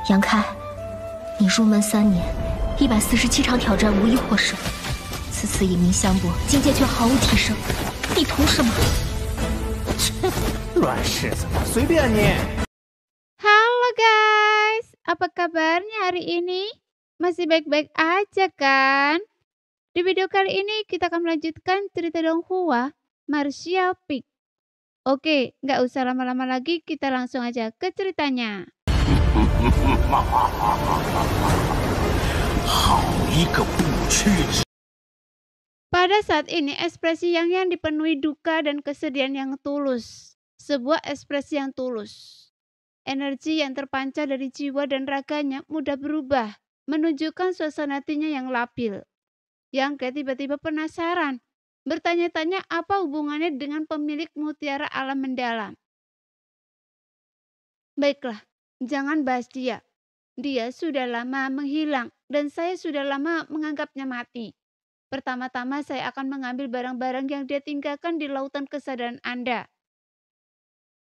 杨开，你入门3年，147场挑战无一获胜，此次以名相搏，境界却毫无提升，你图什么？切，乱柿子，随便你。Halo guys, apa kabarnya hari ini? Masih baik-baik aja kan? Di video kali ini kita akan melanjutkan cerita Donghua Martial Peak. Oke, nggak usah lama-lama lagi, kita langsung aja ke ceritanya. 好一个不屈之！ Pada saat ini ekspresi Yang dipenuhi duka dan kesedihan yang tulus. Sebuah ekspresi yang tulus. Energi yang terpancar dari jiwa dan raganya mudah berubah, menunjukkan suasana hatinya yang labil. Yang tiba-tiba penasaran, bertanya-tanya apa hubungannya dengan pemilik mutiara alam mendalam. Baiklah, jangan bahas dia. Dia sudah lama menghilang dan saya sudah lama menganggapnya mati. Pertama-tama saya akan mengambil barang-barang yang dia tinggalkan di lautan kesadaran Anda.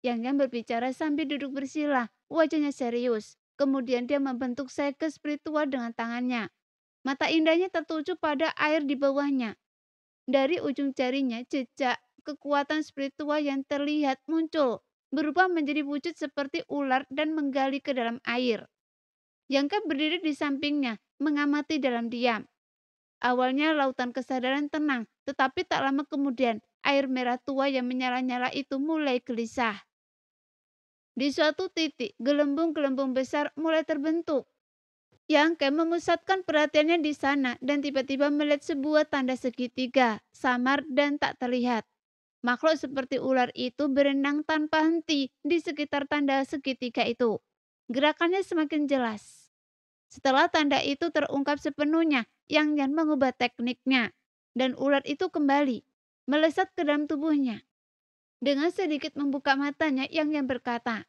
Yang berbicara sambil duduk bersila, wajahnya serius. Kemudian dia membentuk seke spiritual dengan tangannya. Mata indahnya tertuju pada air di bawahnya. Dari ujung jarinya, jejak kekuatan spiritual yang terlihat muncul, berubah menjadi wujud seperti ular dan menggali ke dalam air. Yang berdiri di sampingnya, mengamati dalam diam. Awalnya lautan kesadaran tenang, tetapi tak lama kemudian, air merah tua yang menyala-nyala itu mulai gelisah. Di suatu titik, gelembung-gelembung besar mulai terbentuk. Yang memusatkan perhatiannya di sana dan tiba-tiba melihat sebuah tanda segitiga, samar dan tak terlihat. Makhluk seperti ular itu berenang tanpa henti di sekitar tanda segitiga itu. Gerakannya semakin jelas. Setelah tanda itu terungkap sepenuhnya, Yang mengubah tekniknya. Dan ular itu kembali, melesat ke dalam tubuhnya. Dengan sedikit membuka matanya, Yang berkata,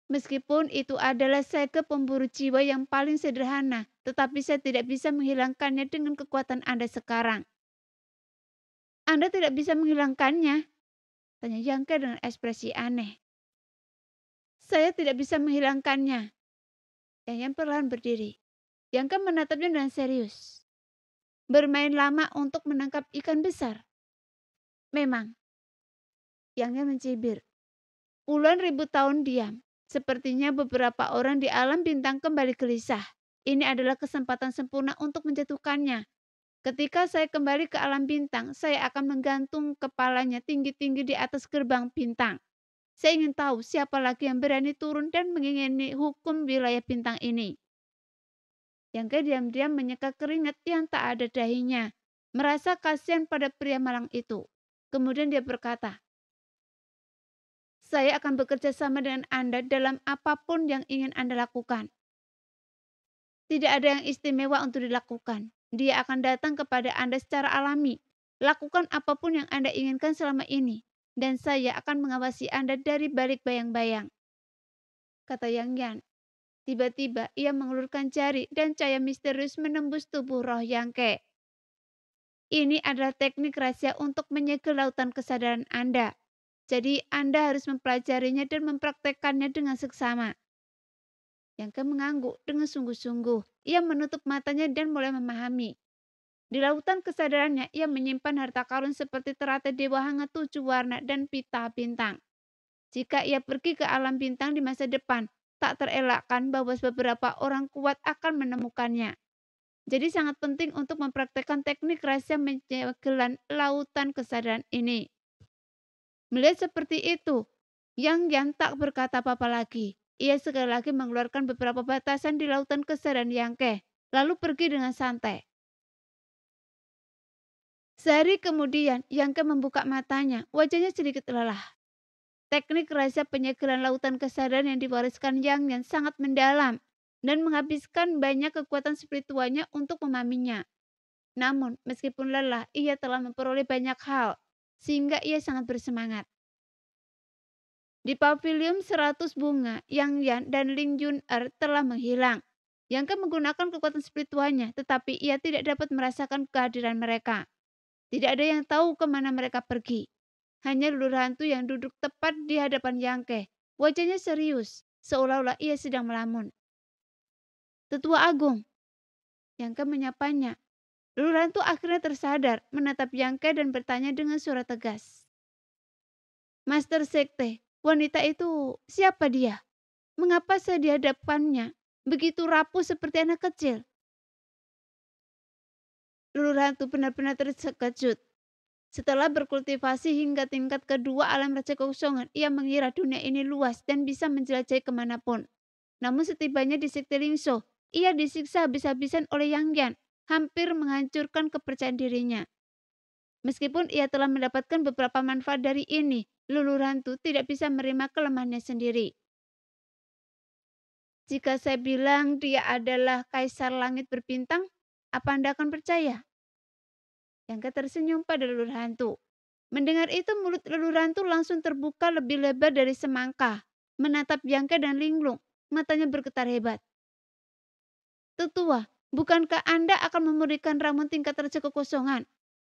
meskipun itu adalah seke pemburu jiwa yang paling sederhana, tetapi saya tidak bisa menghilangkannya dengan kekuatan Anda sekarang. Anda tidak bisa menghilangkannya? Tanya Yang dengan ekspresi aneh. Saya tidak bisa menghilangkannya. Yang perlahan berdiri. Yang menatapnya dengan serius. Bermain lama untuk menangkap ikan besar. Memang. Yang mencibir. Puluhan ribu tahun diam. Sepertinya beberapa orang di alam bintang kembali gelisah. Ini adalah kesempatan sempurna untuk menjatuhkannya. Ketika saya kembali ke alam bintang, saya akan menggantung kepalanya tinggi-tinggi di atas gerbang bintang. Saya ingin tahu siapa lagi yang berani turun dan mengingini hukum wilayah bintang ini. Yang diam-diam menyeka keringat yang tak ada dahinya, merasa kasihan pada pria malang itu. Kemudian dia berkata, saya akan bekerja sama dengan Anda dalam apapun yang ingin Anda lakukan. Tidak ada yang istimewa untuk dilakukan. Dia akan datang kepada Anda secara alami. Lakukan apapun yang Anda inginkan selama ini. Dan saya akan mengawasi Anda dari balik bayang-bayang. Kata Yang. Tiba-tiba ia mengulurkan jari dan cahaya misterius menembus tubuh roh Yang. Ini adalah teknik rahasia untuk menyegel lautan kesadaran Anda. Jadi Anda harus mempelajarinya dan mempraktekkannya dengan seksama. Yang mengangguk dengan sungguh-sungguh. Ia menutup matanya dan mulai memahami. Di lautan kesadarannya, ia menyimpan harta karun seperti teratai dewa hangat 7 warna dan pita bintang. Jika ia pergi ke alam bintang di masa depan, tak terelakkan bahwa beberapa orang kuat akan menemukannya. Jadi sangat penting untuk mempraktekkan teknik rahasia menyegelan lautan kesadaran ini. Melihat seperti itu, Yang tak berkata apa-apa lagi. Ia sekali lagi mengeluarkan beberapa batasan di lautan kesadaran Yang, lalu pergi dengan santai. Sehari kemudian, Yang membuka matanya, wajahnya sedikit lelah. Teknik rahasia penyegelan lautan kesadaran yang diwariskan Yang sangat mendalam dan menghabiskan banyak kekuatan spiritualnya untuk memahaminya. Namun, meskipun lelah, ia telah memperoleh banyak hal, sehingga ia sangat bersemangat. Di pavilion 100 bunga, Yang dan Ling Jun'er telah menghilang. Yang menggunakan kekuatan spiritualnya, tetapi ia tidak dapat merasakan kehadiran mereka. Tidak ada yang tahu kemana mereka pergi. Hanya lelur hantu yang duduk tepat di hadapan Yang. Wajahnya serius, seolah-olah ia sedang melamun. "Tetua Agung," Yangke menyapanya. Luluh Hantu akhirnya tersadar, menatap Yangke dan bertanya dengan suara tegas. "Master Sekte, wanita itu siapa dia? Mengapa saya di hadapannya begitu rapuh seperti anak kecil?" Luluh Hantu benar-benar terkejut. Setelah berkultivasi hingga tingkat kedua alam raja kekosongan, ia mengira dunia ini luas dan bisa menjelajahi kemanapun. Namun setibanya di Sekte Lingso, ia disiksa habis-habisan oleh Yang Yan, hampir menghancurkan kepercayaan dirinya. Meskipun ia telah mendapatkan beberapa manfaat dari ini, Luluh Hantu tidak bisa menerima kelemahannya sendiri. "Jika saya bilang dia adalah Kaisar Langit Berbintang, apa Anda akan percaya?" Yangke tersenyum pada Luluh Hantu. Mendengar itu mulut Luluh Hantu langsung terbuka lebih lebar dari semangka. Menatap Yangke dan Linglung, matanya bergetar hebat. "Tetua, bukankah Anda akan memurnikan ramuan tingkat raja kekosongan?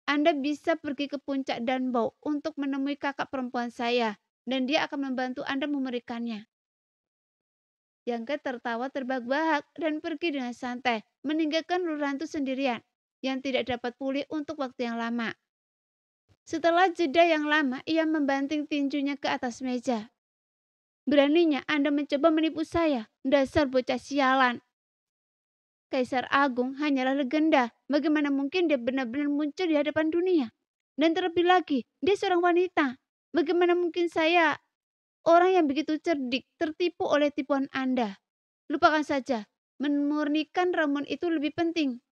Anda bisa pergi ke puncak Danbao untuk menemui kakak perempuan saya, dan dia akan membantu Anda memurnikannya." Yangke tertawa terbahak-bahak dan pergi dengan santai, meninggalkan Luluh Hantu sendirian, yang tidak dapat pulih untuk waktu yang lama. Setelah jeda yang lama, ia membanting tinjunya ke atas meja. "Beraninya Anda mencoba menipu saya, dasar bocah sialan. Kaisar Agung hanyalah legenda. Bagaimana mungkin dia benar-benar muncul di hadapan dunia? Dan terlebih lagi, dia seorang wanita. Bagaimana mungkin saya, orang yang begitu cerdik, tertipu oleh tipuan Anda? Lupakan saja, memurnikan ramuan itu lebih penting."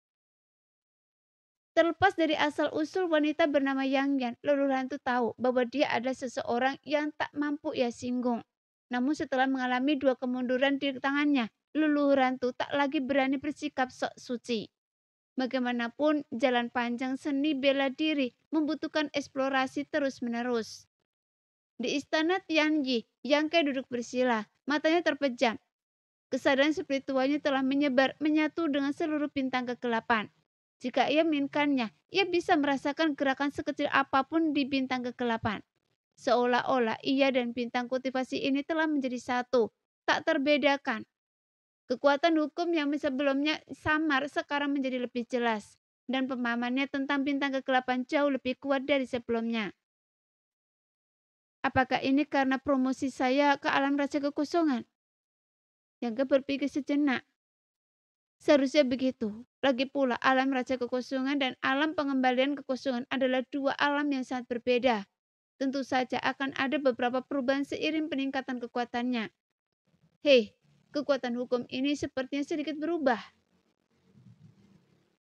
Terlepas dari asal-usul wanita bernama Yang Yan, Luluh Hantu tahu bahwa dia adalah seseorang yang tak mampu ia singgung. Namun setelah mengalami 2 kemunduran di tangannya, Luluh Hantu tak lagi berani bersikap sok suci. Bagaimanapun, jalan panjang seni bela diri membutuhkan eksplorasi terus-menerus. Di istana Tianji, Yangke duduk bersila, matanya terpejam. Kesadaran spiritualnya telah menyebar, menyatu dengan seluruh bintang kegelapan. Jika ia menginginkannya, ia bisa merasakan gerakan sekecil apapun di bintang kegelapan. Seolah-olah ia dan bintang kultivasi ini telah menjadi satu, tak terbedakan. Kekuatan hukum yang sebelumnya samar sekarang menjadi lebih jelas, dan pemahamannya tentang bintang kegelapan jauh lebih kuat dari sebelumnya. Apakah ini karena promosi saya ke alam raja kekosongan? Yang berpikir sejenak. Seharusnya begitu. Lagi pula alam raja kekosongan dan alam pengembalian kekosongan adalah 2 alam yang sangat berbeda. Tentu saja akan ada beberapa perubahan seiring peningkatan kekuatannya. Hei, kekuatan hukum ini sepertinya sedikit berubah.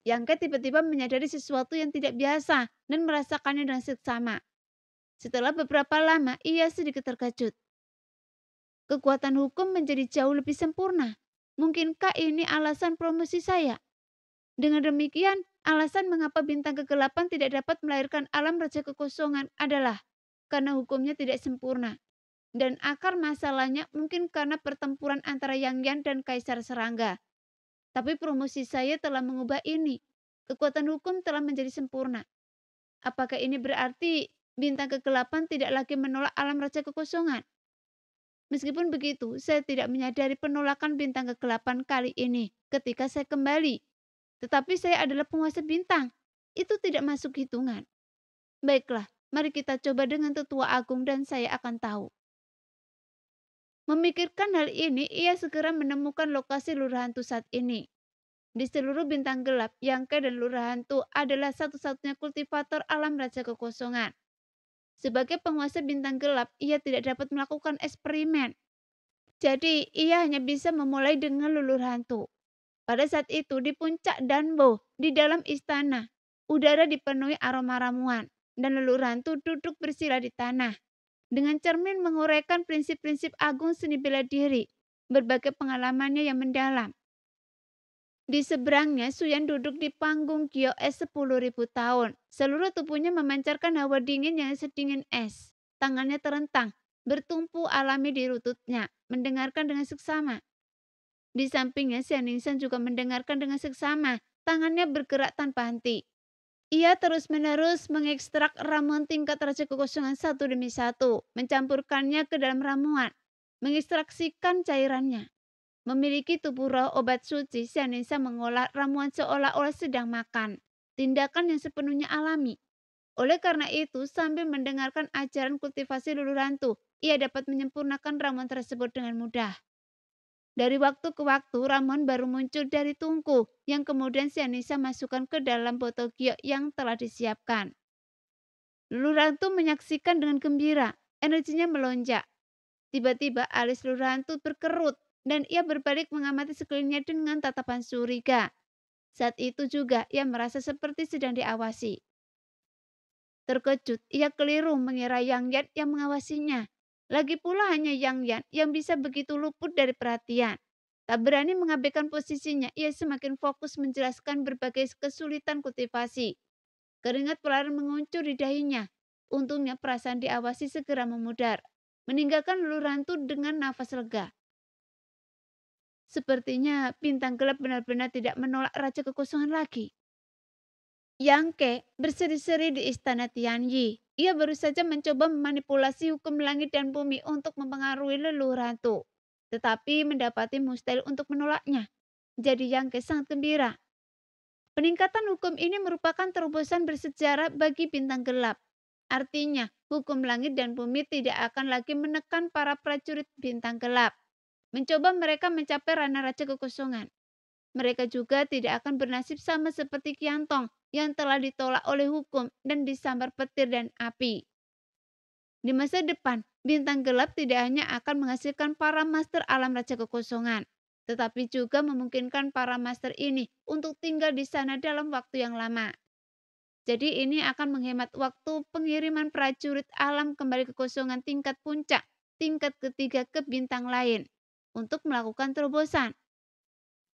Yangke tiba-tiba menyadari sesuatu yang tidak biasa dan merasakannya dengan seksama. Setelah beberapa lama, ia sedikit terkejut. Kekuatan hukum menjadi jauh lebih sempurna. Mungkinkah ini alasan promosi saya? Dengan demikian, alasan mengapa bintang kegelapan tidak dapat melahirkan alam raja kekosongan adalah karena hukumnya tidak sempurna. Dan akar masalahnya mungkin karena pertempuran antara Yang Yan dan Kaisar Serangga. Tapi promosi saya telah mengubah ini. Kekuatan hukum telah menjadi sempurna. Apakah ini berarti bintang kegelapan tidak lagi menolak alam raja kekosongan? Meskipun begitu, saya tidak menyadari penolakan bintang kegelapan kali ini ketika saya kembali. Tetapi saya adalah penguasa bintang. Itu tidak masuk hitungan. Baiklah, mari kita coba dengan Tetua Agung dan saya akan tahu. Memikirkan hal ini, ia segera menemukan lokasi Luluh Hantu saat ini. Di seluruh bintang gelap, Yangke dan Luluh Hantu adalah satu-satunya kultivator alam raja kekosongan. Sebagai penguasa bintang gelap, ia tidak dapat melakukan eksperimen. Jadi, ia hanya bisa memulai dengan Luluh Hantu. Pada saat itu, di puncak Danbao, di dalam istana, udara dipenuhi aroma ramuan, dan Luluh Hantu duduk bersila di tanah. Dengan cermin menguraikan prinsip-prinsip agung seni bela diri, berbagai pengalamannya yang mendalam. Di seberangnya, Suyan duduk di panggung Gyo es 10.000 tahun. Seluruh tubuhnya memancarkan hawa dingin yang sedingin es. Tangannya terentang, bertumpu alami di lututnya, mendengarkan dengan seksama. Di sampingnya, Xian Ningshan juga mendengarkan dengan seksama. Tangannya bergerak tanpa henti. Ia terus-menerus mengekstrak ramuan tingkat raja kekosongan satu demi satu, mencampurkannya ke dalam ramuan. mengekstraksikan cairannya. Memiliki tubuh roh obat suci, Xianisa mengolah ramuan seolah-olah sedang makan. Tindakan yang sepenuhnya alami. Oleh karena itu, sambil mendengarkan ajaran kultivasi luluh hantu, ia dapat menyempurnakan ramuan tersebut dengan mudah. Dari waktu ke waktu, ramuan baru muncul dari tungku, yang kemudian Xianisa masukkan ke dalam botol giok yang telah disiapkan. Luluh hantu menyaksikan dengan gembira, energinya melonjak. Tiba-tiba alis luluh hantu berkerut, dan ia berbalik mengamati sekelilingnya dengan tatapan curiga. Saat itu juga ia merasa seperti sedang diawasi. Terkejut, ia keliru mengira Yang Yan yang mengawasinya. Lagi pula hanya Yang Yan yang bisa begitu luput dari perhatian. Tak berani mengabaikan posisinya, ia semakin fokus menjelaskan berbagai kesulitan kultivasi. Keringat perlahan menguncur di dahinya. Untungnya perasaan diawasi segera memudar, meninggalkan luluh hantu dengan nafas lega. Sepertinya bintang gelap benar-benar tidak menolak Raja Kekosongan lagi. Yang Ke berseri-seri di istana Tianyi. Ia baru saja mencoba memanipulasi hukum langit dan bumi untuk mempengaruhi leluhur hantu. Tetapi mendapati mustahil untuk menolaknya. Jadi Yang Ke sangat gembira. Peningkatan hukum ini merupakan terobosan bersejarah bagi bintang gelap. Artinya, hukum langit dan bumi tidak akan lagi menekan para prajurit bintang gelap. Mencoba mereka mencapai ranah Raja Kekosongan. Mereka juga tidak akan bernasib sama seperti Qiantong yang telah ditolak oleh hukum dan disambar petir dan api. Di masa depan, bintang gelap tidak hanya akan menghasilkan para master alam Raja Kekosongan, tetapi juga memungkinkan para master ini untuk tinggal di sana dalam waktu yang lama. Jadi ini akan menghemat waktu pengiriman prajurit alam kembali kekosongan tingkat puncak, tingkat ketiga ke bintang lain, untuk melakukan terobosan.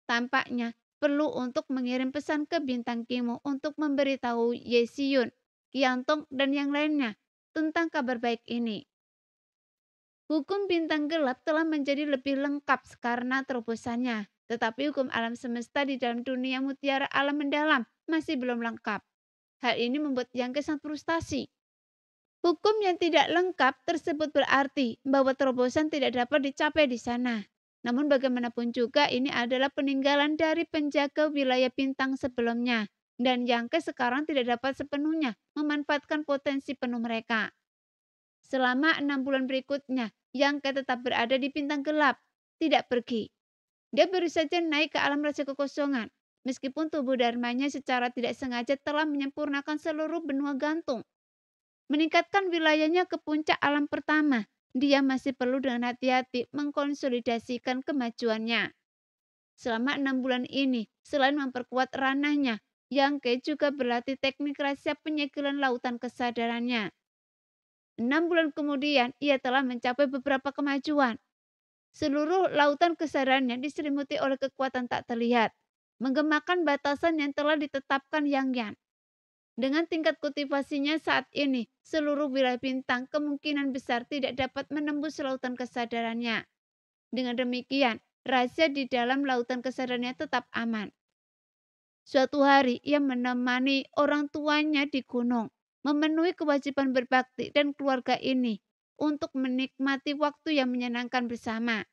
Tampaknya perlu untuk mengirim pesan ke bintang Kimo untuk memberitahu Ye Xiyun, Qiantong, dan yang lainnya tentang kabar baik ini. Hukum bintang gelap telah menjadi lebih lengkap karena terobosannya, tetapi hukum alam semesta di dalam dunia mutiara alam mendalam masih belum lengkap. Hal ini membuat Yang Ke sangat frustasi. Hukum yang tidak lengkap tersebut berarti bahwa terobosan tidak dapat dicapai di sana. Namun bagaimanapun juga ini adalah peninggalan dari penjaga wilayah bintang sebelumnya. Dan Yang Ke sekarang tidak dapat sepenuhnya memanfaatkan potensi penuh mereka. Selama 6 bulan berikutnya, Yang Ke tetap berada di bintang gelap, tidak pergi. Dia baru saja naik ke alam Raja Kekosongan, meskipun tubuh dharmanya secara tidak sengaja telah menyempurnakan seluruh benua gantung. Meningkatkan wilayahnya ke puncak alam pertama, dia masih perlu dengan hati-hati mengkonsolidasikan kemajuannya. Selama 6 bulan ini, selain memperkuat ranahnya, Yang Ke juga berlatih teknik rahasia penyegelan lautan kesadarannya. 6 bulan kemudian, ia telah mencapai beberapa kemajuan. Seluruh lautan kesadarannya diselimuti oleh kekuatan tak terlihat, menggemakan batasan yang telah ditetapkan Yang Yan. Dengan tingkat kultivasinya saat ini, seluruh wilayah bintang kemungkinan besar tidak dapat menembus lautan kesadarannya. Dengan demikian, rahasia di dalam lautan kesadarannya tetap aman. Suatu hari, ia menemani orang tuanya di gunung, memenuhi kewajiban berbakti dan keluarga ini untuk menikmati waktu yang menyenangkan bersama.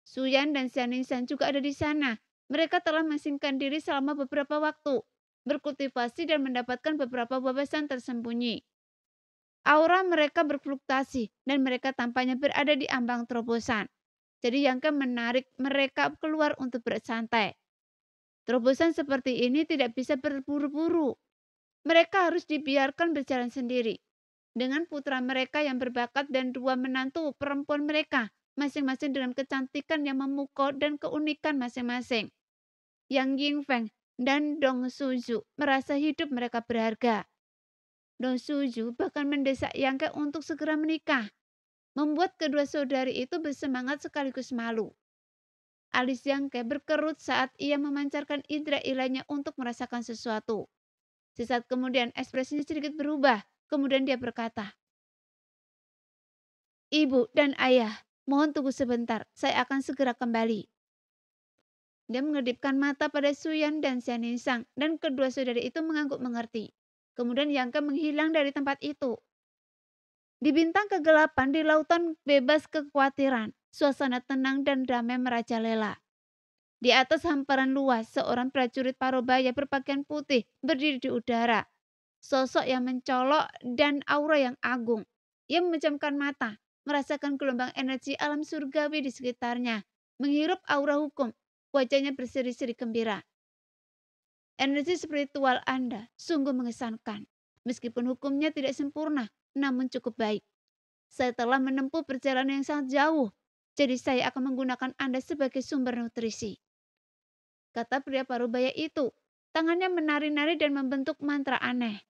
Suyan dan Xianingshan juga ada di sana. Mereka telah mengasingkan diri selama beberapa waktu, berkultivasi dan mendapatkan beberapa wawasan tersembunyi. Aura mereka berfluktuasi dan mereka tampaknya berada di ambang terobosan. Jadi Yang Ke menarik mereka keluar untuk bersantai. Terobosan seperti ini tidak bisa berburu-buru. Mereka harus dibiarkan berjalan sendiri. Dengan putra mereka yang berbakat dan 2 menantu perempuan mereka, masing-masing dengan kecantikan yang memukau dan keunikan masing-masing. Yang Yingfeng dan Dong Suju merasa hidup mereka berharga. Dong Suju bahkan mendesak Yang Ke untuk segera menikah, membuat kedua saudari itu bersemangat sekaligus malu. Alis Yang Ke berkerut saat ia memancarkan indera ilahnya untuk merasakan sesuatu. Sesaat kemudian ekspresinya sedikit berubah, kemudian dia berkata, "Ibu dan ayah, mohon tunggu sebentar, saya akan segera kembali." Dia mengedipkan mata pada Suyan dan Xianingsang, dan kedua saudari itu mengangguk mengerti. Kemudian Yang Ke menghilang dari tempat itu. Di bintang kegelapan di lautan bebas kekhawatiran, Suasana tenang dan damai merajalela. Di atas hamparan luas, seorang prajurit Parubaya berpakaian putih berdiri di udara. Sosok yang mencolok dan aura yang agung. Ia memejamkan mata, merasakan gelombang energi alam surgawi di sekitarnya. Menghirup aura hukum, wajahnya berseri-seri gembira. Energi spiritual Anda sungguh mengesankan. Meskipun hukumnya tidak sempurna, namun cukup baik. Saya telah menempuh perjalanan yang sangat jauh, jadi saya akan menggunakan Anda sebagai sumber nutrisi. Kata pria Parubaya itu. Tangannya menari-nari dan membentuk mantra aneh.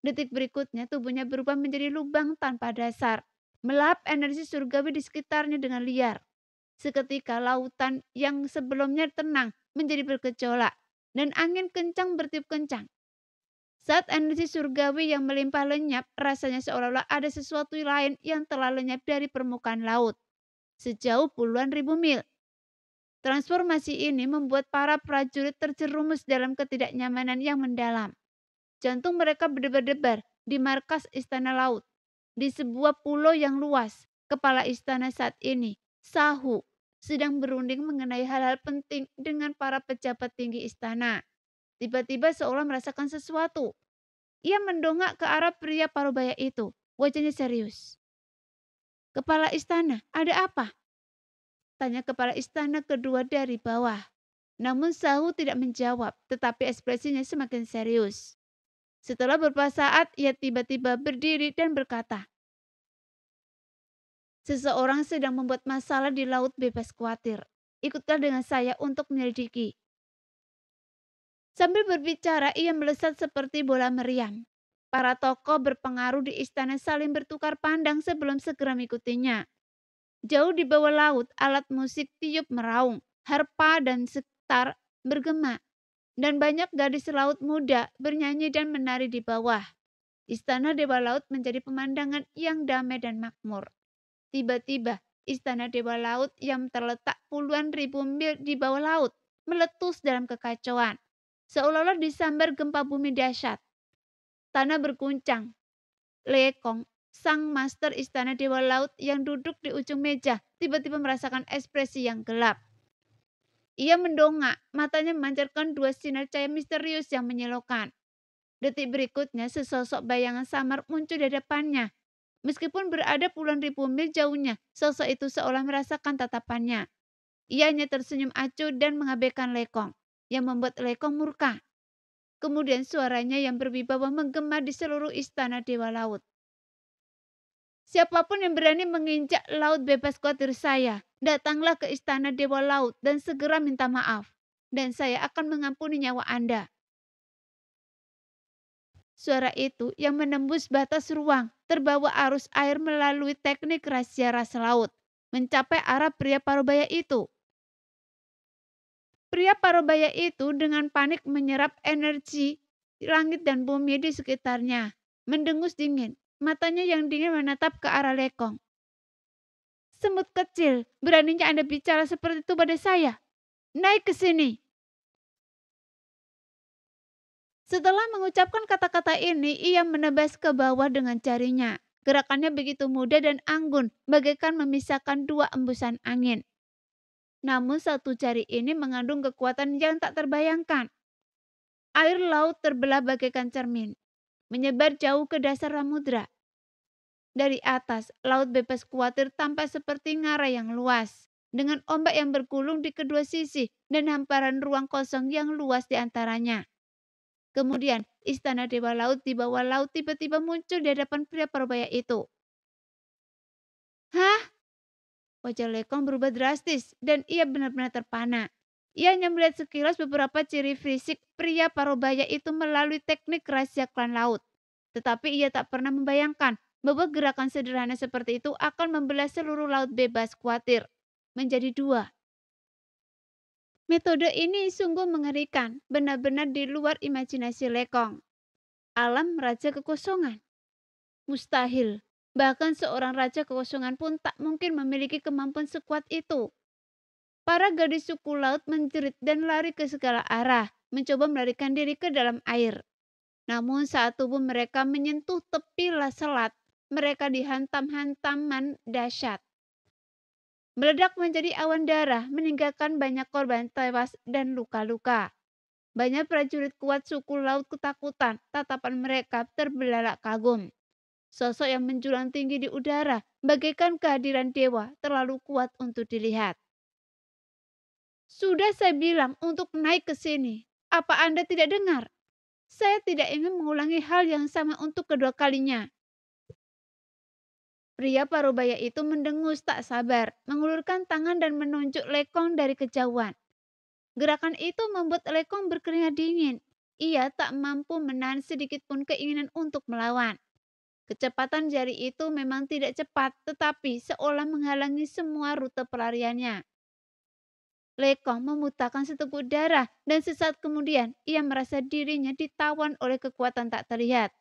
Detik berikutnya tubuhnya berubah menjadi lubang tanpa dasar, melahap energi surgawi di sekitarnya dengan liar. Seketika lautan yang sebelumnya tenang menjadi bergejolak, dan angin kencang bertiup kencang. Saat energi surgawi yang melimpah lenyap, rasanya seolah-olah ada sesuatu lain yang telah lenyap dari permukaan laut, sejauh puluhan ribu mil. Transformasi ini membuat para prajurit terjerumus dalam ketidaknyamanan yang mendalam. Jantung mereka berdebar-debar di markas Istana Laut. Di sebuah pulau yang luas, kepala istana saat ini, Sahu, sedang berunding mengenai hal-hal penting dengan para pejabat tinggi istana. Tiba-tiba seolah merasakan sesuatu. Ia mendongak ke arah pria Parubaya itu. Wajahnya serius. Kepala istana, ada apa? Tanya kepala istana kedua dari bawah. Namun Sahu tidak menjawab, tetapi ekspresinya semakin serius. Setelah beberapa saat, ia tiba-tiba berdiri dan berkata, seseorang sedang membuat masalah di laut bebas khawatir. Ikutlah dengan saya untuk menyelidiki. Sambil berbicara, ia melesat seperti bola meriam. Para tokoh berpengaruh di istana saling bertukar pandang sebelum segera mengikutinya. Jauh di bawah laut, alat musik tiup meraung, harpa dan setar bergema, dan banyak gadis laut muda bernyanyi dan menari di bawah. Istana Dewa Laut menjadi pemandangan yang damai dan makmur. Tiba-tiba, Istana Dewa Laut yang terletak puluhan ribu mil di bawah laut meletus dalam kekacauan, seolah-olah disambar gempa bumi dahsyat. Tanah berguncang. Lekong, sang master Istana Dewa Laut yang duduk di ujung meja, tiba-tiba merasakan ekspresi yang gelap. Ia mendongak, matanya memancarkan dua sinar cahaya misterius yang menyilaukan. Detik berikutnya, sesosok bayangan samar muncul di hadapannya. Meskipun berada puluhan ribu mil jauhnya, sosok itu seolah merasakan tatapannya. Ia hanya tersenyum acuh dan mengabaikan Lekong, yang membuat Lekong murka. Kemudian suaranya yang berwibawa menggema di seluruh istana Dewa Laut. Siapapun yang berani menginjak laut bebas khawatir saya, datanglah ke istana Dewa Laut dan segera minta maaf. Dan saya akan mengampuni nyawa Anda. Suara itu yang menembus batas ruang, terbawa arus air melalui teknik rahasia ras laut, mencapai arah pria Parubaya itu. Pria Parubaya itu dengan panik menyerap energi langit dan bumi di sekitarnya, mendengus dingin, matanya yang dingin menatap ke arah Lekong. Semut kecil, beraninya Anda bicara seperti itu pada saya? Naik ke sini. Setelah mengucapkan kata-kata ini, ia menebas ke bawah dengan jarinya. Gerakannya begitu mudah dan anggun, bagaikan memisahkan dua embusan angin. Namun satu jari ini mengandung kekuatan yang tak terbayangkan. Air laut terbelah bagaikan cermin, menyebar jauh ke dasar samudra. Dari atas, laut bebas khawatir tampak seperti ngarai yang luas, dengan ombak yang bergulung di kedua sisi dan hamparan ruang kosong yang luas di antaranya. Kemudian, istana Dewa Laut di bawah laut tiba-tiba muncul di hadapan pria Parubaya itu. Hah? Wajah Lekong berubah drastis dan ia benar-benar terpana. Ia hanya melihat sekilas beberapa ciri fisik pria Parubaya itu melalui teknik rahasia klan laut. Tetapi ia tak pernah membayangkan bahwa gerakan sederhana seperti itu akan membelah seluruh laut bebas khawatir menjadi dua. Metode ini sungguh mengerikan, benar-benar di luar imajinasi Lekong. Alam Raja Kekosongan. Mustahil, bahkan seorang Raja Kekosongan pun tak mungkin memiliki kemampuan sekuat itu. Para gadis suku laut menjerit dan lari ke segala arah, mencoba melarikan diri ke dalam air. Namun saat tubuh mereka menyentuh tepi selat, mereka dihantam-hantaman dahsyat. meledak menjadi awan darah, meninggalkan banyak korban tewas dan luka-luka. Banyak prajurit kuat suku laut ketakutan, tatapan mereka terbelalak kagum. Sosok yang menjulang tinggi di udara, bagaikan kehadiran dewa, terlalu kuat untuk dilihat. Sudah saya bilang untuk naik ke sini. Apa Anda tidak dengar? Saya tidak ingin mengulangi hal yang sama untuk kedua kalinya. Pria parubaya itu mendengus tak sabar, mengulurkan tangan dan menunjuk Lekong dari kejauhan. Gerakan itu membuat Lekong berkeringat dingin. Ia tak mampu menahan sedikit pun keinginan untuk melawan. Kecepatan jari itu memang tidak cepat, tetapi seolah menghalangi semua rute pelariannya. Lekong memuntahkan seteguk darah dan sesaat kemudian ia merasa dirinya ditawan oleh kekuatan tak terlihat.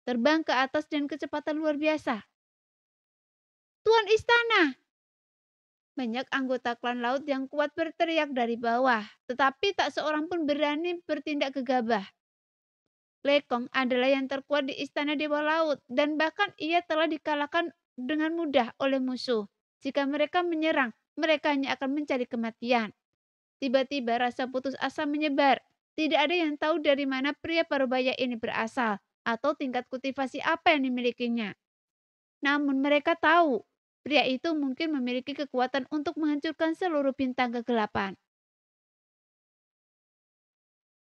Terbang ke atas dengan kecepatan luar biasa. Tuan Istana! Banyak anggota klan laut yang kuat berteriak dari bawah, tetapi tak seorang pun berani bertindak gegabah. Lekong adalah yang terkuat di Istana Dewa Laut dan bahkan ia telah dikalahkan dengan mudah oleh musuh. Jika mereka menyerang, mereka hanya akan mencari kematian. Tiba-tiba rasa putus asa menyebar. Tidak ada yang tahu dari mana pria parubaya ini berasal atau tingkat kultivasi apa yang dimilikinya. Namun mereka tahu, pria itu mungkin memiliki kekuatan untuk menghancurkan seluruh bintang kegelapan.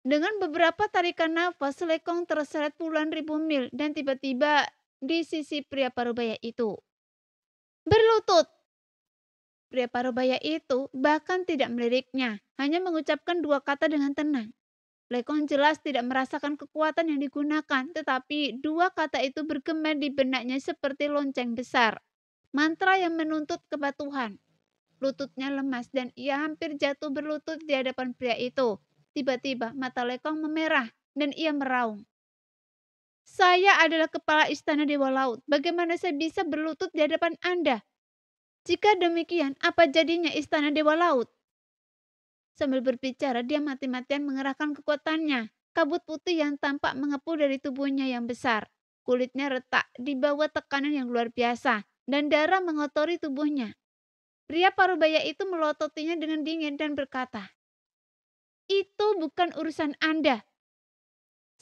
Dengan beberapa tarikan nafas, Lekong terseret puluhan ribu mil dan tiba-tiba di sisi pria parubaya itu. Berlutut! Pria parubaya itu bahkan tidak meliriknya, hanya mengucapkan dua kata dengan tenang. Lekong jelas tidak merasakan kekuatan yang digunakan, tetapi dua kata itu bergema di benaknya seperti lonceng besar. Mantra yang menuntut kepatuhan. Lututnya lemas dan ia hampir jatuh berlutut di hadapan pria itu. Tiba-tiba mata Lekong memerah dan ia meraung. Saya adalah kepala Istana Dewa Laut. Bagaimana saya bisa berlutut di hadapan Anda? Jika demikian, apa jadinya Istana Dewa Laut? Sambil berbicara, dia mati-matian mengerahkan kekuatannya. Kabut putih yang tampak mengepul dari tubuhnya yang besar. Kulitnya retak di bawah tekanan yang luar biasa, dan darah mengotori tubuhnya. Pria parubaya itu melototinya dengan dingin dan berkata, "Itu bukan urusan Anda.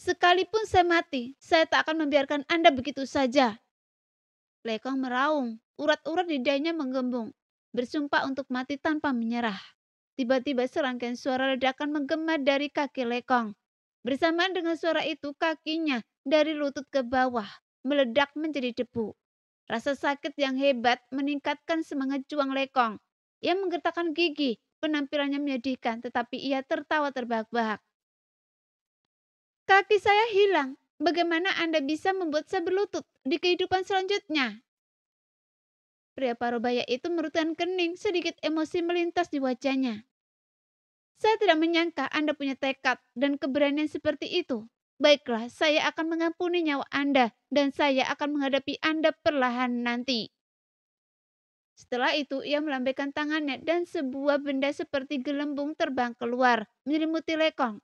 Sekalipun saya mati, saya tak akan membiarkan Anda begitu saja." Lekong meraung, urat-urat lidahnya menggembung, bersumpah untuk mati tanpa menyerah. Tiba-tiba serangkaian suara ledakan menggema dari kaki Lekong. Bersamaan dengan suara itu, kakinya dari lutut ke bawah meledak menjadi debu. Rasa sakit yang hebat meningkatkan semangat juang Lekong. Ia menggertakkan gigi, penampilannya menyedihkan, tetapi ia tertawa terbahak-bahak. Kaki saya hilang. Bagaimana Anda bisa membuat saya berlutut di kehidupan selanjutnya? Pria parubaya itu merutkan kening, sedikit emosi melintas di wajahnya. Saya tidak menyangka Anda punya tekad dan keberanian seperti itu. Baiklah, saya akan mengampuni nyawa Anda dan saya akan menghadapi Anda perlahan nanti. Setelah itu, ia melambaikan tangannya dan sebuah benda seperti gelembung terbang keluar, menyelimuti Lekong.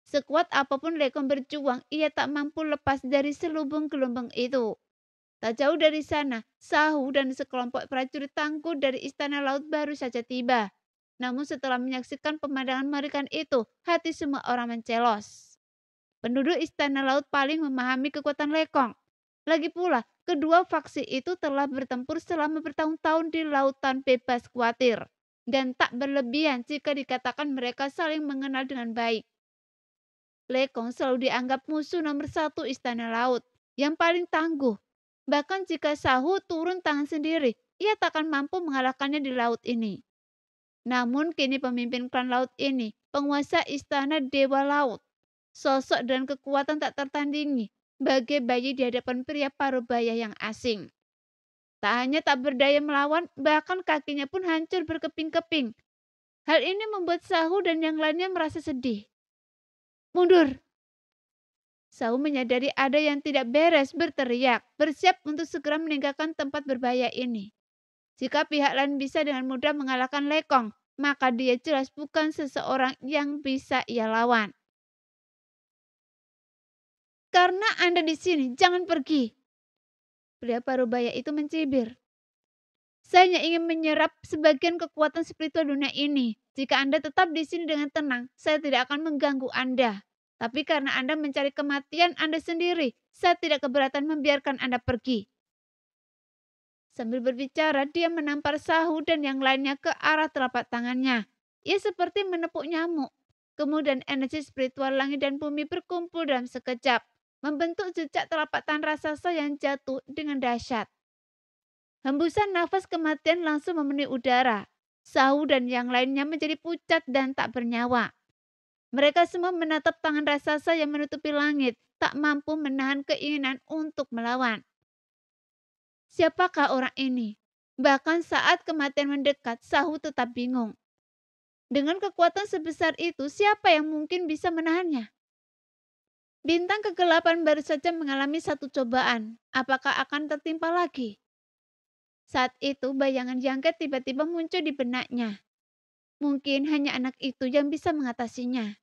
Sekuat apapun Lekong berjuang, ia tak mampu lepas dari selubung gelembung itu. Tak jauh dari sana, Sahu dan sekelompok prajurit tangguh dari Istana Laut baru saja tiba. Namun setelah menyaksikan pemandangan mengerikan itu, hati semua orang mencelos. Penduduk Istana Laut paling memahami kekuatan Lekong. Lagi pula, kedua faksi itu telah bertempur selama bertahun-tahun di lautan bebas kuatir. Dan tak berlebihan jika dikatakan mereka saling mengenal dengan baik. Lekong selalu dianggap musuh nomor satu Istana Laut, yang paling tangguh. Bahkan jika Sahu turun tangan sendiri, ia takkan mampu mengalahkannya di laut ini. Namun kini pemimpin klan laut ini, penguasa Istana Dewa Laut. Sosok dan kekuatan tak tertandingi, bagai bayi di hadapan pria parubaya yang asing. Tak hanya tak berdaya melawan, bahkan kakinya pun hancur berkeping-keping. Hal ini membuat Sahu dan yang lainnya merasa sedih. Mundur! Sahu menyadari ada yang tidak beres, berteriak, bersiap untuk segera meninggalkan tempat berbahaya ini. Jika pihak lain bisa dengan mudah mengalahkan Lekong, maka dia jelas bukan seseorang yang bisa ia lawan. Karena Anda di sini, jangan pergi. Pria parubaya itu mencibir. Saya hanya ingin menyerap sebagian kekuatan spiritual dunia ini. Jika Anda tetap di sini dengan tenang, saya tidak akan mengganggu Anda. Tapi karena Anda mencari kematian Anda sendiri, saya tidak keberatan membiarkan Anda pergi. Sambil berbicara, dia menampar Sahu dan yang lainnya ke arah telapak tangannya. Ia seperti menepuk nyamuk. Kemudian energi spiritual langit dan bumi berkumpul dalam sekejap, membentuk jejak telapak tangan raksasa yang jatuh dengan dahsyat. Hembusan nafas kematian langsung memenuhi udara. Sahu dan yang lainnya menjadi pucat dan tak bernyawa. Mereka semua menatap tangan raksasa yang menutupi langit, tak mampu menahan keinginan untuk melawan. Siapakah orang ini? Bahkan saat kematian mendekat, Sahu tetap bingung. Dengan kekuatan sebesar itu, siapa yang mungkin bisa menahannya? Bintang kegelapan baru saja mengalami satu cobaan. Apakah akan tertimpa lagi? Saat itu, bayangan jangket tiba-tiba muncul di benaknya. Mungkin hanya anak itu yang bisa mengatasinya.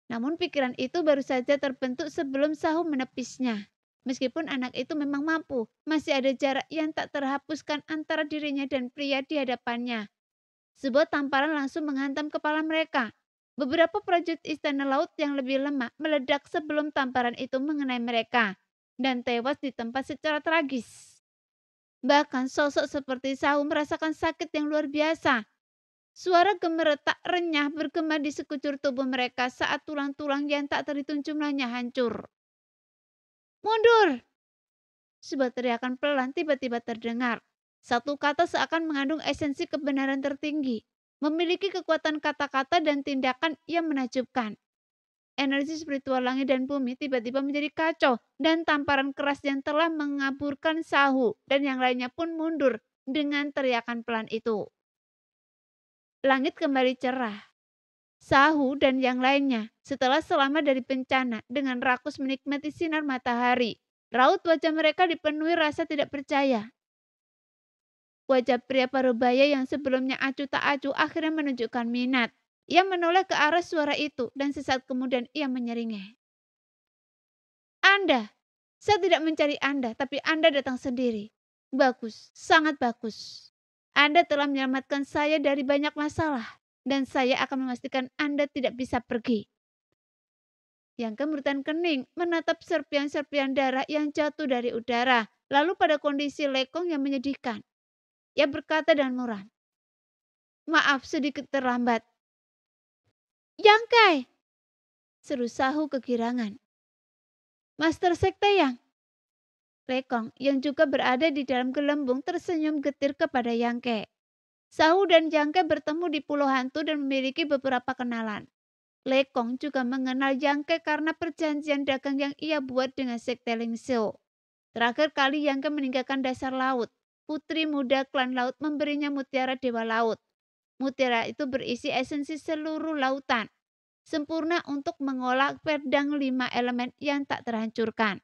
Namun pikiran itu baru saja terbentuk sebelum Sahu menepisnya. Meskipun anak itu memang mampu, masih ada jarak yang tak terhapuskan antara dirinya dan pria di hadapannya. Sebuah tamparan langsung menghantam kepala mereka. Beberapa prajurit istana laut yang lebih lemah meledak sebelum tamparan itu mengenai mereka dan tewas di tempat secara tragis. Bahkan sosok seperti Sahu merasakan sakit yang luar biasa. Suara gemeretak renyah bergema di sekujur tubuh mereka saat tulang-tulang yang tak terhitung jumlahnya hancur. Mundur! Sebuah teriakan pelan tiba-tiba terdengar. Satu kata seakan mengandung esensi kebenaran tertinggi. Memiliki kekuatan kata-kata dan tindakan yang menakjubkan. Energi spiritual langit dan bumi tiba-tiba menjadi kacau dan tamparan keras yang telah mengaburkan Sahu dan yang lainnya pun mundur dengan teriakan pelan itu. Langit kembali cerah. Sahu dan yang lainnya setelah selamat dari bencana dengan rakus menikmati sinar matahari. Raut wajah mereka dipenuhi rasa tidak percaya. Wajah pria parubaya yang sebelumnya acuh tak acuh akhirnya menunjukkan minat. Ia menoleh ke arah suara itu dan sesaat kemudian ia menyeringai. Anda, saya tidak mencari Anda, tapi Anda datang sendiri. Bagus, sangat bagus. Anda telah menyelamatkan saya dari banyak masalah dan saya akan memastikan Anda tidak bisa pergi. Yang kemudian kening menatap serpian-serpian darah yang jatuh dari udara, lalu pada kondisi Lekong yang menyedihkan. Ia berkata dengan muram, maaf sedikit terlambat. Yangkai, seru Sahu kegirangan. Master Sekte Yang. Lekong yang juga berada di dalam gelembung tersenyum getir kepada Yangke. Sahu dan Yangke bertemu di Pulau Hantu dan memiliki beberapa kenalan. Lekong juga mengenal Yangke karena perjanjian dagang yang ia buat dengan Sekte Lingxiu. Terakhir kali Yangke meninggalkan dasar laut. Putri muda klan laut memberinya mutiara dewa laut. Mutiara itu berisi esensi seluruh lautan. Sempurna untuk mengolah pedang 5 elemen yang tak terhancurkan.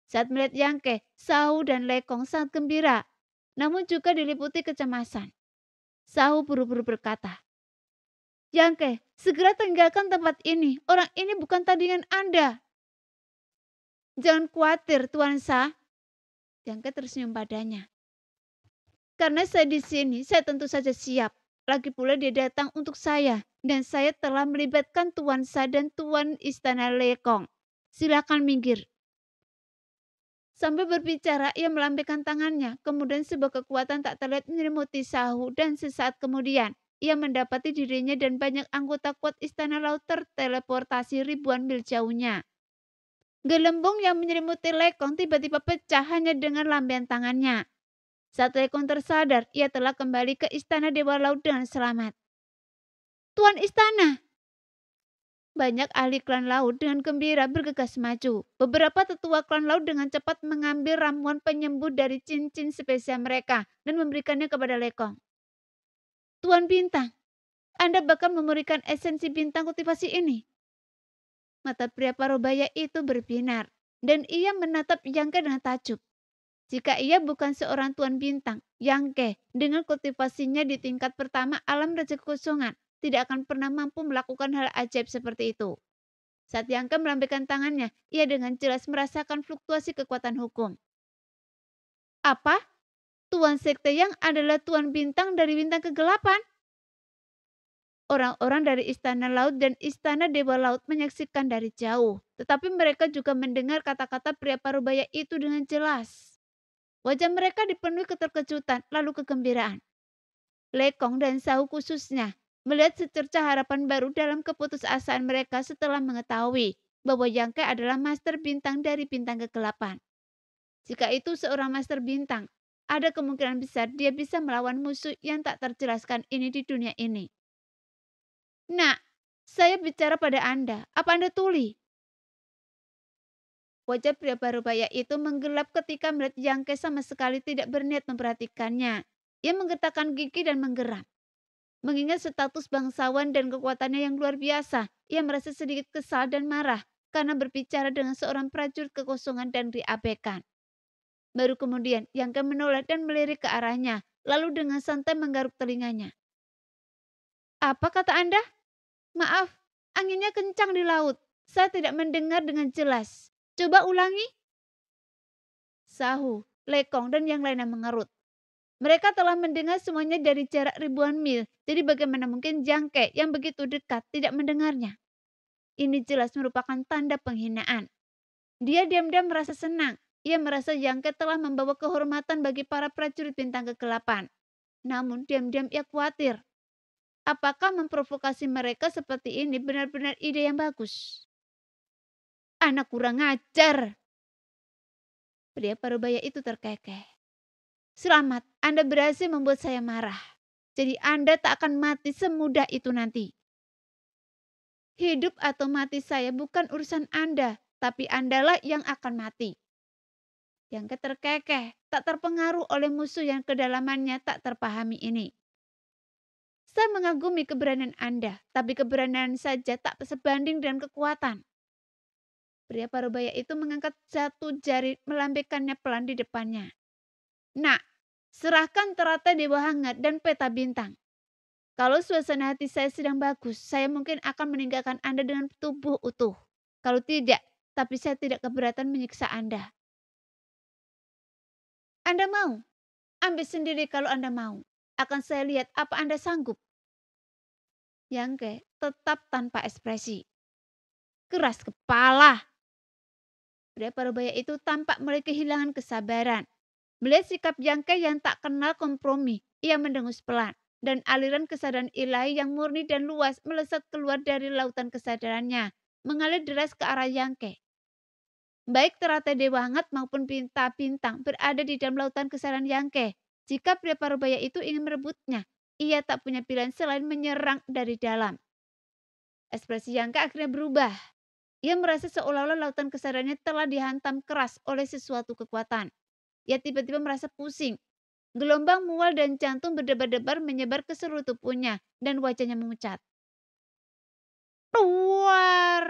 Saat melihat Yangke, Sahu dan Lekong sangat gembira, namun juga diliputi kecemasan. Sahu buru-buru berkata, Yangke, segera tinggalkan tempat ini. Orang ini bukan tandingan Anda. Jangan khawatir, Tuan Sa. Yangke tersenyum padanya. Karena saya di sini, saya tentu saja siap. Lagi pula dia datang untuk saya. Dan saya telah melibatkan Tuan Sa dan Tuan Istana Lekong. Silakan minggir. Sambil berbicara, ia melambaikan tangannya. Kemudian sebuah kekuatan tak terlihat menyelimuti Sahu dan sesaat kemudian ia mendapati dirinya dan banyak anggota kuat Istana Laut terteleportasi ribuan mil jauhnya. Gelembung yang menyelimuti Lekong tiba-tiba pecah hanya dengan lambaian tangannya. Saat Lekong tersadar, ia telah kembali ke Istana Dewa Laut dengan selamat. Tuan Istana! Banyak ahli klan laut dengan gembira bergegas maju. Beberapa tetua klan laut dengan cepat mengambil ramuan penyembuh dari cincin spesial mereka dan memberikannya kepada Lekong. Tuan Bintang, Anda bahkan memberikan esensi bintang kultivasi ini. Mata pria parubaya itu berbinar dan ia menatap Yangke dengan takjub. Jika ia bukan seorang Tuan Bintang, Yangke dengan kultivasinya di tingkat pertama alam raja kekosongan tidak akan pernah mampu melakukan hal ajaib seperti itu. Saat Yangke melambaikan tangannya, ia dengan jelas merasakan fluktuasi kekuatan hukum. Apa? Tuan Sekte Yang adalah Tuan Bintang dari bintang kegelapan. Orang-orang dari Istana Laut dan Istana Dewa Laut menyaksikan dari jauh. Tetapi mereka juga mendengar kata-kata pria parubaya itu dengan jelas. Wajah mereka dipenuhi keterkejutan lalu kegembiraan. Lekong dan Sahu khususnya melihat secercah harapan baru dalam keputusasaan mereka setelah mengetahui bahwa Yang Ke adalah Master Bintang dari bintang kegelapan. Jika itu seorang Master Bintang, ada kemungkinan besar dia bisa melawan musuh yang tak terjelaskan ini di dunia ini. Nak, saya bicara pada Anda. Apa Anda tuli? Wajah pria parubaya itu menggelap ketika melihat Yang Ke sama sekali tidak berniat memperhatikannya. Ia menggetakkan gigi dan menggeram. Mengingat status bangsawan dan kekuatannya yang luar biasa, ia merasa sedikit kesal dan marah karena berbicara dengan seorang prajurit kekosongan dan diabaikan. Baru kemudian Yang Ke menoleh dan melirik ke arahnya, lalu dengan santai menggaruk telinganya. Apa kata Anda? Maaf, anginnya kencang di laut. Saya tidak mendengar dengan jelas. Coba ulangi. Sahu, Lekong, dan yang lainnya mengerut. Mereka telah mendengar semuanya dari jarak ribuan mil. Jadi bagaimana mungkin Yang Ke yang begitu dekat tidak mendengarnya? Ini jelas merupakan tanda penghinaan. Dia diam-diam merasa senang. Ia merasa Yang Ke telah membawa kehormatan bagi para prajurit bintang kegelapan. Namun diam-diam ia khawatir. Apakah memprovokasi mereka seperti ini benar-benar ide yang bagus? Anak kurang ajar. Pria parubaya itu terkekeh. Selamat, Anda berhasil membuat saya marah. Jadi Anda tak akan mati semudah itu nanti. Hidup atau mati saya bukan urusan Anda, tapi Andalah yang akan mati. Yang terkekeh, tak terpengaruh oleh musuh yang kedalamannya tak terpahami ini. Saya mengagumi keberanian Anda, tapi keberanian saja tak sebanding dengan kekuatan. Pria parubaya itu mengangkat satu jari melambaikannya pelan di depannya. Nak, serahkan teratai dewa hangat dan peta bintang. Kalau suasana hati saya sedang bagus, saya mungkin akan meninggalkan Anda dengan tubuh utuh. Kalau tidak, tapi saya tidak keberatan menyiksa Anda. Anda mau? Ambil sendiri kalau Anda mau. Akan saya lihat apa Anda sanggup. Yang Ke tetap tanpa ekspresi. Keras kepala. Pria parubaya itu tampak mulai kehilangan kesabaran. Melihat sikap Yang Ke yang tak kenal kompromi, ia mendengus pelan. Dan aliran kesadaran ilahi yang murni dan luas melesat keluar dari lautan kesadarannya, mengalir deras ke arah Yang Ke. Baik teratai dewa hangat maupun bintang-bintang berada di dalam lautan kesadaran Yang Ke. Jika pria parubaya itu ingin merebutnya, ia tak punya pilihan selain menyerang dari dalam. Ekspresi Yang Ke akhirnya berubah. Ia merasa seolah-olah lautan kesadarannya telah dihantam keras oleh sesuatu kekuatan. Ia tiba-tiba merasa pusing. Gelombang mual dan jantung berdebar-debar menyebar ke seluruh tubuhnya dan wajahnya memucat. Luar!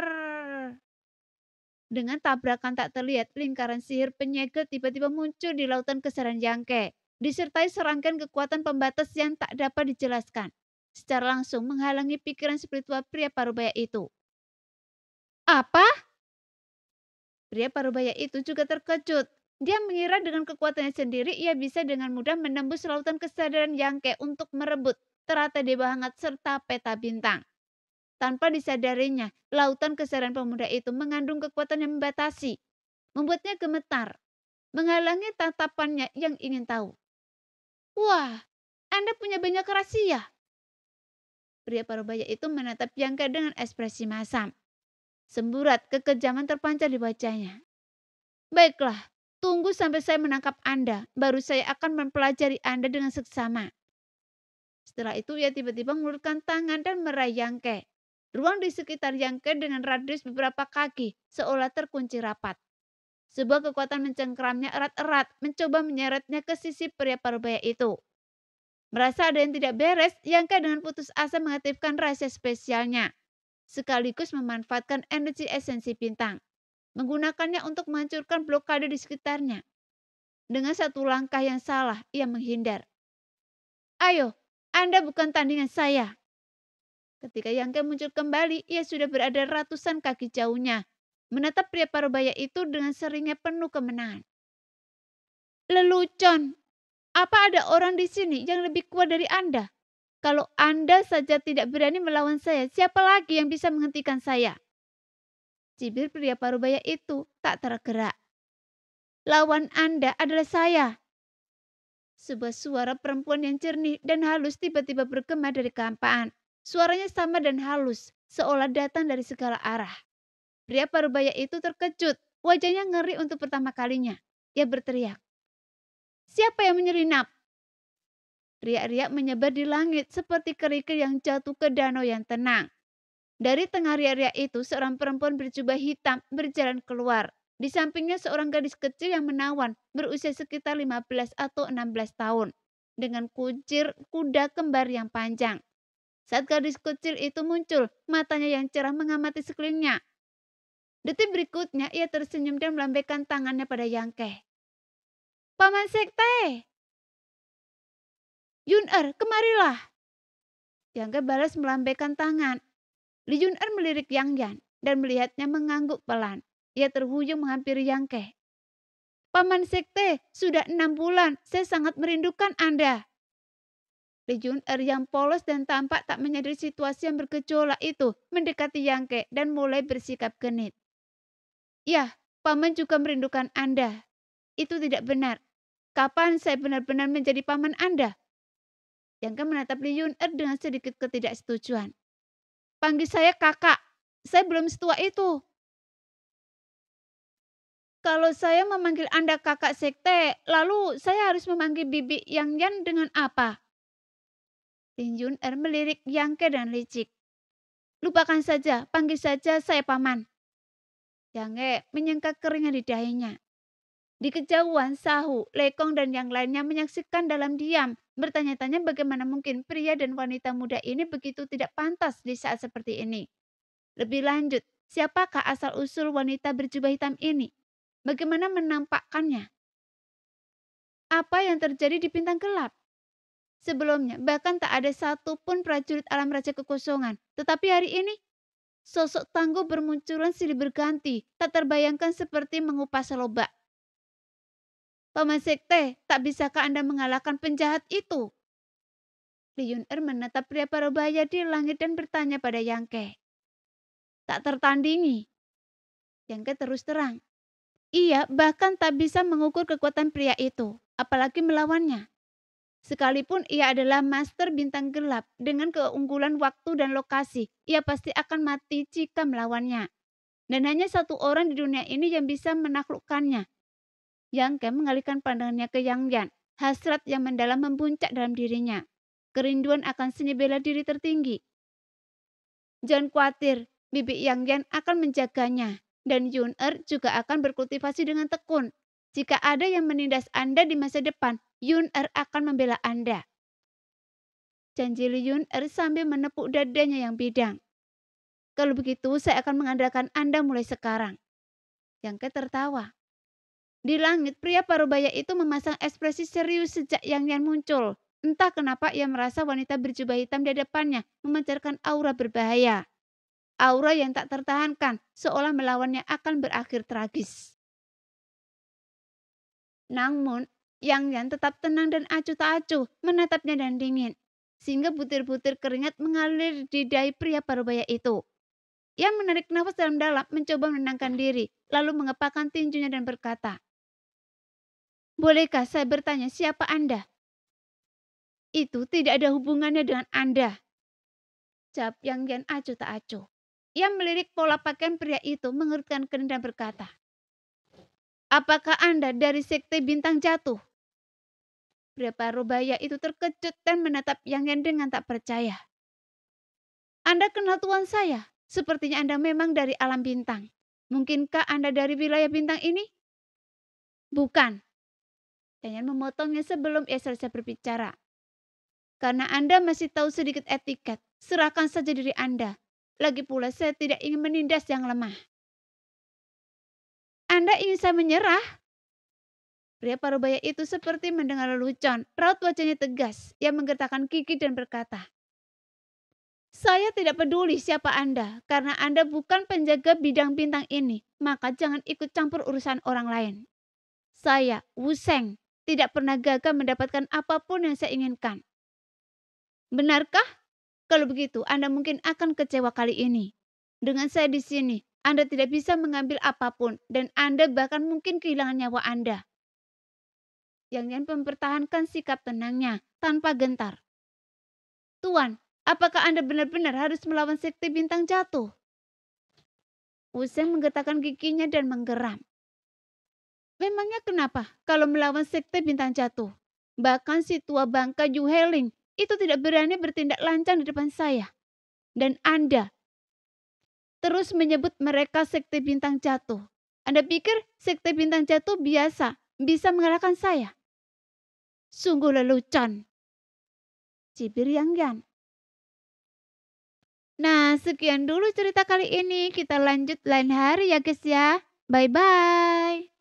Dengan tabrakan tak terlihat, lingkaran sihir penyegel tiba-tiba muncul di lautan kesadaran Yang Ke, disertai serangkaian kekuatan pembatas yang tak dapat dijelaskan. Secara langsung menghalangi pikiran spiritual pria parubaya itu. Apa? Pria parubaya itu juga terkejut. Dia mengira dengan kekuatannya sendiri ia bisa dengan mudah menembus lautan kesadaran Yang Ke untuk merebut teratai dewa hangat serta peta bintang. Tanpa disadarinya, lautan kesadaran pemuda itu mengandung kekuatan yang membatasi, membuatnya gemetar, menghalangi tatapannya yang ingin tahu. Wah, Anda punya banyak rahasia. Pria parubaya itu menatap Yang Ke dengan ekspresi masam. Semburat kekejaman terpancar di wajahnya. Baiklah, tunggu sampai saya menangkap Anda, baru saya akan mempelajari Anda dengan seksama. Setelah itu ia tiba-tiba mengulurkan tangan dan meraih Yang Ke. Ruang di sekitar Yang Ke dengan radius beberapa kaki seolah terkunci rapat. Sebuah kekuatan mencengkeramnya erat-erat mencoba menyeretnya ke sisi pria parubaya itu. Merasa ada yang tidak beres, Yang Ke dengan putus asa mengaktifkan rahasia spesialnya. Sekaligus memanfaatkan energi esensi bintang. Menggunakannya untuk menghancurkan blokade di sekitarnya. Dengan satu langkah yang salah, ia menghindar. Ayo, Anda bukan tandingan saya. Ketika Yang Ke muncul kembali, ia sudah berada ratusan kaki jauhnya. Menatap pria parubaya itu dengan seringnya penuh kemenangan. Lelucon, Apa ada orang di sini yang lebih kuat dari Anda? Kalau Anda saja tidak berani melawan saya, siapa lagi yang bisa menghentikan saya? Cibir pria parubaya itu tak tergerak. Lawan Anda adalah saya. Sebuah suara perempuan yang jernih dan halus tiba-tiba bergema dari kehampaan. Suaranya sama dan halus, seolah datang dari segala arah. Pria parubaya itu terkejut, wajahnya ngeri untuk pertama kalinya. Ia berteriak, "Siapa yang menyelinap?" Riak-riak menyebar di langit seperti kerikil yang jatuh ke danau yang tenang. Dari tengah riak-riak itu, seorang perempuan berjubah hitam berjalan keluar. Di sampingnya seorang gadis kecil yang menawan, berusia sekitar 15 atau 16 tahun, dengan kuda kembar yang panjang. Saat gadis kecil itu muncul, matanya yang cerah mengamati sekelilingnya. Detik berikutnya, ia tersenyum dan melambaikan tangannya pada Yangke. "Paman Sekte! Yun-er, kemarilah!" Yangke balas melambaikan tangan. Li Yun-er melirik Yang Yan dan melihatnya mengangguk pelan. Ia terhuyung menghampiri Yangke. "Paman Sekte, sudah 6 bulan, saya sangat merindukan Anda." Li Yun-er yang polos dan tampak tak menyadari situasi yang bergejolak itu mendekati Yangke dan mulai bersikap genit. "Ya, paman juga merindukan Anda. Itu tidak benar. Kapan saya benar-benar menjadi paman Anda?" Yangke menatap Li Yun-er dengan sedikit ketidaksetujuan. "Panggil saya kakak, saya belum setua itu." "Kalau saya memanggil Anda kakak sekte, lalu saya harus memanggil bibi Yang Yan dengan apa?" Li Yun-er melirik Yangke dan licik. "Lupakan saja, panggil saja saya paman." Yangke menyengkak keringnya di dahinya. Di kejauhan, Sahu, Lekong dan yang lainnya menyaksikan dalam diam, bertanya-tanya bagaimana mungkin pria dan wanita muda ini begitu tidak pantas di saat seperti ini. Lebih lanjut, siapakah asal-usul wanita berjubah hitam ini? Bagaimana menampakkannya? Apa yang terjadi di bintang gelap? Sebelumnya, bahkan tak ada satupun prajurit alam raja kekosongan. Tetapi hari ini, sosok tangguh bermunculan silih berganti, tak terbayangkan seperti mengupas lobak. "Paman Sekte, tak bisakah Anda mengalahkan penjahat itu?" Li Yun-er menatap pria parubaya di langit dan bertanya pada Yangke. "Tak tertandingi." Yangke terus terang. Ia bahkan tak bisa mengukur kekuatan pria itu, apalagi melawannya. Sekalipun ia adalah master bintang gelap dengan keunggulan waktu dan lokasi, ia pasti akan mati jika melawannya. Dan hanya satu orang di dunia ini yang bisa menaklukkannya. Yangke mengalihkan pandangannya ke Yang Yan, hasrat yang mendalam membuncak dalam dirinya. Kerinduan akan seni bela diri tertinggi. "Jangan khawatir, bibi Yang Yan akan menjaganya. Dan Yun-er juga akan berkultivasi dengan tekun. Jika ada yang menindas Anda di masa depan, Yun-er akan membela Anda." Janji Li Yun-er sambil menepuk dadanya yang bidang. "Kalau begitu, saya akan mengandalkan Anda mulai sekarang." Yangke tertawa. Di langit, pria parubaya itu memasang ekspresi serius sejak Yang Yan muncul. Entah kenapa ia merasa wanita berjubah hitam di hadapannya memancarkan aura berbahaya. Aura yang tak tertahankan, seolah melawannya akan berakhir tragis. Namun, Yang Yan tetap tenang dan acuh tak acuh, menatapnya dan dingin, sehingga butir-butir keringat mengalir di dahi pria parubaya itu. Ia menarik nafas dalam-dalam, mencoba menenangkan diri, lalu mengepakkan tinjunya dan berkata, "Bolehkah saya bertanya siapa Anda?" "Itu tidak ada hubungannya dengan Anda," jawab Yang Yan acuh tak acuh. Ia melirik pola pakaian pria itu, mengerutkan kening dan berkata, "Apakah Anda dari sekte bintang jatuh?" Pria parubaya itu terkejut dan menatap Yang Yan dengan tak percaya. "Anda kenal tuan saya? Sepertinya Anda memang dari alam bintang. Mungkinkah Anda dari wilayah bintang ini?" "Bukan." Yang Yan memotongnya sebelum ia selesai berbicara. "Karena Anda masih tahu sedikit etiket, serahkan saja diri Anda. Lagi pula saya tidak ingin menindas yang lemah." "Anda ingin saya menyerah?" Pria parubaya itu seperti mendengar lelucon. Raut wajahnya tegas. Ia menggertakkan gigi dan berkata, "Saya tidak peduli siapa Anda. Karena Anda bukan penjaga bidang bintang ini, maka jangan ikut campur urusan orang lain. Saya, Wu Sheng, tidak pernah gagal mendapatkan apapun yang saya inginkan. Benarkah? Kalau begitu, Anda mungkin akan kecewa kali ini. Dengan saya di sini, Anda tidak bisa mengambil apapun dan Anda bahkan mungkin kehilangan nyawa Anda. Yang mempertahankan sikap tenangnya tanpa gentar. Tuan, apakah Anda benar-benar harus melawan sekte bintang jatuh? Useng menggetarkan giginya dan menggeram. Memangnya kenapa kalau melawan sekte bintang jatuh? Bahkan si tua bangka Yu Heling itu tidak berani bertindak lancang di depan saya. Dan Anda terus menyebut mereka sekte bintang jatuh. Anda pikir sekte bintang jatuh biasa bisa mengalahkan saya? Sungguh lelucon. Cibir Yang Yan. Nah, sekian dulu cerita kali ini. Kita lanjut lain hari ya guys ya. Bye-bye.